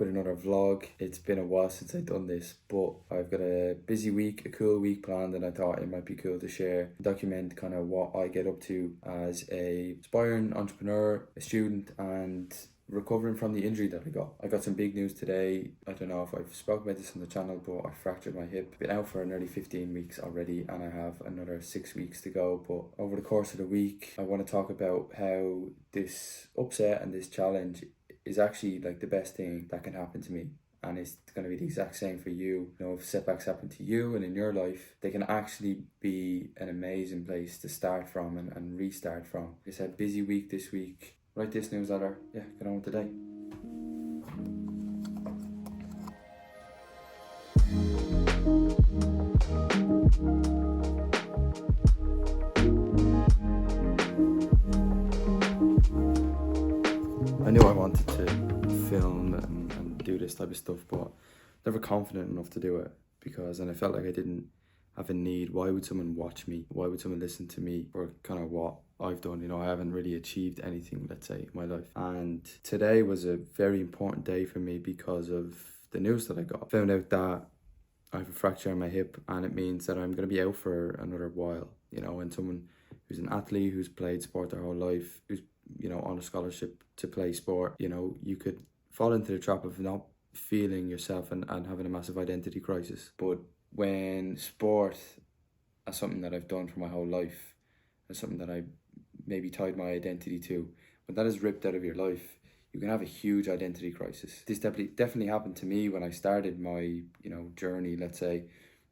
with another vlog. It's been a while since I've done this, but I've got a busy week, a cool week planned, and I thought it might be cool to share, document kind of what I get up to as a aspiring entrepreneur, a student, and recovering from the injury that I got. I got some big news today. I don't know if I've spoken about this on the channel, but I fractured my hip. Been out for nearly 15 weeks already, and I have another 6 weeks to go. But over the course of the week, I want to talk about how this upset and this challenge is actually like the best thing that can happen to me. And it's going to be the exact same for you. You know, if setbacks happen to you and in your life, they can actually be an amazing place to start from and restart from. Like I said, busy week this week. Write this newsletter. Yeah, get on with the day. I knew I wanted to film and do this type of stuff, but never confident enough to do it and I felt like I didn't have a need. Why would someone watch me? Why would someone listen to me for kind of what I've done? You know, I haven't really achieved anything, let's say, in my life. And today was a very important day for me because of the news that I got. I found out that I have a fracture in my hip, and it means that I'm going to be out for another while, you know, and someone who's an athlete, who's played sport their whole life, who's, you know, on a scholarship to play sport, you know, you could fall into the trap of not feeling yourself and having a massive identity crisis. But when sport is something that I've done for my whole life, and something that I maybe tied my identity to, when that is ripped out of your life, you can have a huge identity crisis. This definitely happened to me when I started my, you know, journey, let's say.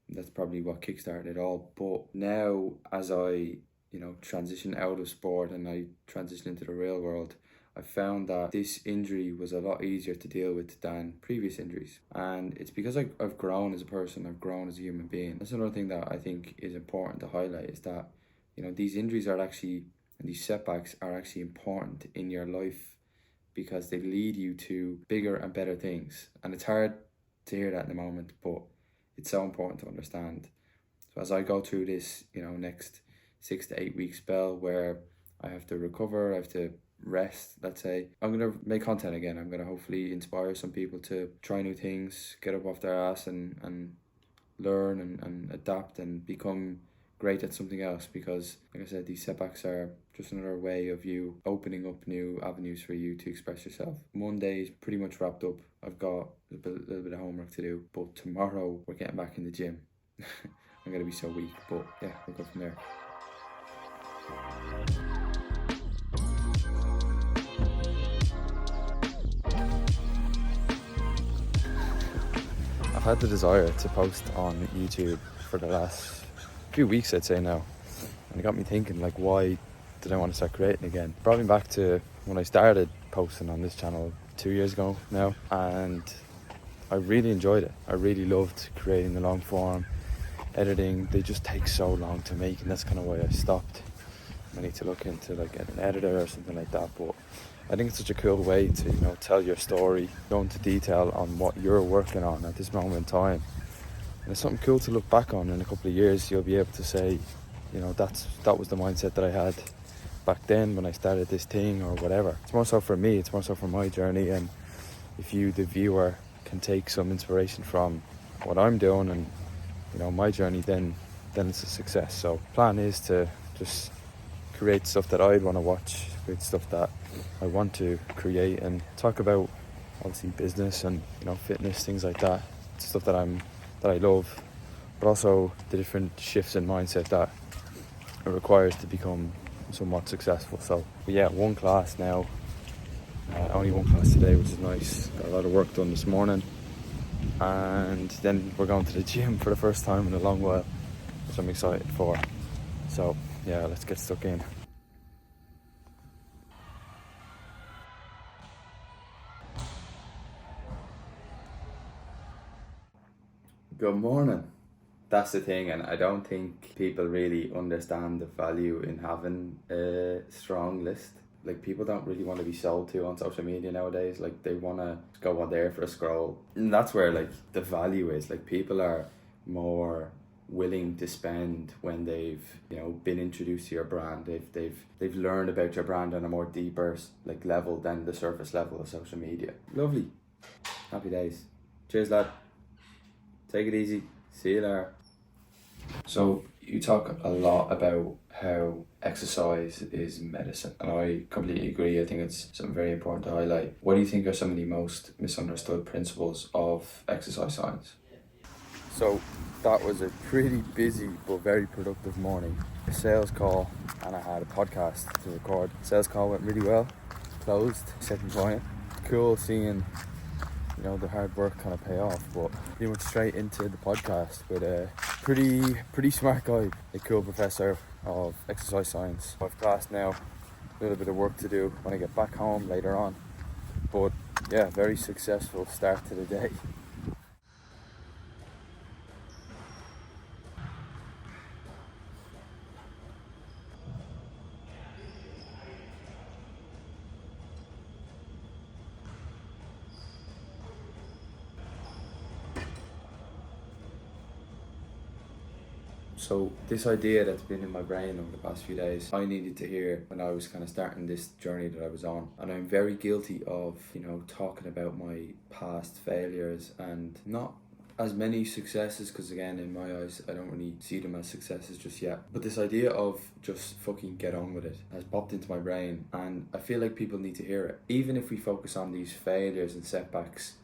That's probably what kickstarted it all. But now, as I, you know, transition out of sport and I transition into the real world, I found that this injury was a lot easier to deal with than previous injuries. And it's because I've grown as a person, I've grown as a human being. That's another thing that I think is important to highlight, is that, you know, these injuries are actually, and these setbacks are actually important in your life because they lead you to bigger and better things. And it's hard to hear that in the moment, but it's so important to understand. So as I go through this, you know, next 6 to 8 week spell where I have to recover, I have to rest, let's say, I'm going to make content again. I'm going to hopefully inspire some people to try new things, get up off their ass and learn and adapt and become great at something else, because like I said, these setbacks are just another way of you opening up new avenues for you to express yourself. Monday is pretty much wrapped up. I've got a little bit of homework to do, but tomorrow we're getting back in the gym. I'm going to be so weak, but yeah, we'll go from there. I've had the desire to post on YouTube for the last few weeks, I'd say now, and it got me thinking, like, why did I want to start creating again? It brought me back to when I started posting on this channel 2 years ago now, and I really enjoyed it. I really loved creating the long form, editing. They just take so long to make, and that's kind of why I stopped. I need to look into like an editor or something like that, but I think it's such a cool way to, you know, tell your story, go into detail on what you're working on at this moment in time. And it's something cool to look back on in a couple of years. You'll be able to say, you know, that was the mindset that I had back then when I started this thing or whatever. It's more so for me, it's more so for my journey, and if you, the viewer, can take some inspiration from what I'm doing and, you know, my journey, then it's a success. So plan is to just create stuff that I'd want to watch, create stuff that I want to create, and talk about obviously business and, you know, fitness, things like that. It's stuff that I love, but also the different shifts in mindset that it requires to become somewhat successful. So but yeah, one class now, only one class today, which is nice. Got a lot of work done this morning, and then we're going to the gym for the first time in a long while, which I'm excited for. So yeah, let's get stuck in. Good morning. That's the thing, and I don't think people really understand the value in having a strong list. Like, people don't really want to be sold to on social media nowadays. Like, they want to go on there for a scroll, and that's where like the value is. Like, people are more willing to spend when they've, you know, been introduced to your brand. They've learned about your brand on a more deeper like level than the surface level of social media. Lovely. Happy days. Cheers, lad. Take it easy. See you later. So you talk a lot about how exercise is medicine, and I completely agree. I think it's something very important to highlight. What do you think are some of the most misunderstood principles of exercise science? So that was a pretty busy but very productive morning. A sales call, and I had a podcast to record. Sales call went really well. Closed second client. Cool seeing the hard work kind of pay off, but pretty much straight into the podcast with a pretty smart guy, a cool professor of exercise science. I've class now, a little bit of work to do when I get back home later on, but yeah, very successful start to the day. So this idea that's been in my brain over the past few days, I needed to hear when I was kind of starting this journey that I was on. And I'm very guilty of, talking about my past failures and not as many successes, because again, in my eyes, I don't really see them as successes just yet. But this idea of just fucking get on with it has popped into my brain, and I feel like people need to hear it. Even if we focus on these failures and setbacks,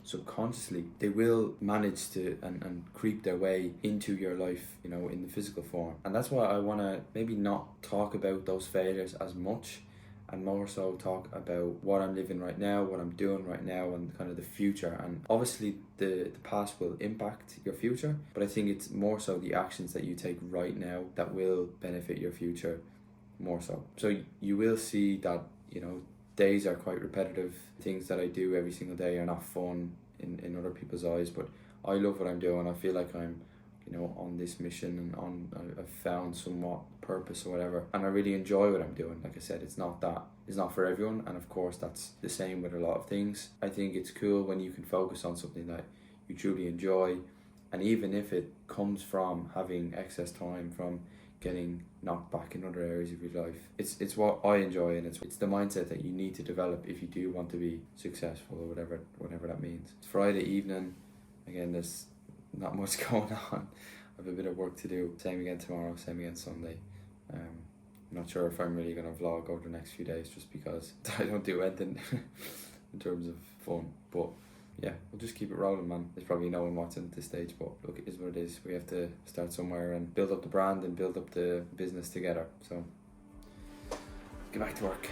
subconsciously they will manage to and creep their way into your life, in the physical form. And that's why I want to maybe not talk about those failures as much, and more so talk about what I'm living right now, what I'm doing right now, and kind of the future. And obviously the past will impact your future, but I think it's more so the actions that you take right now that will benefit your future more so. So you will see that, days are quite repetitive. Things that I do every single day are not fun in other people's eyes, but I love what I'm doing. I feel like I'm, on this mission, and I've found somewhat purpose or whatever, and I really enjoy what I'm doing. Like I said, it's not for everyone, and of course that's the same with a lot of things. I think it's cool when you can focus on something that you truly enjoy, and even if it comes from having excess time, from getting knocked back in other areas of your life. It's what I enjoy, and it's the mindset that you need to develop if you do want to be successful, or whatever that means. It's Friday evening. Again, there's not much going on. I have a bit of work to do. Same again tomorrow, same again Sunday. I'm not sure if I'm really going to vlog over the next few days, just because I don't do anything in terms of fun. But yeah, we'll just keep it rolling, man. There's probably no one watching at this stage, but look, it is what it is. We have to start somewhere and build up the brand and build up the business together. So, get back to work.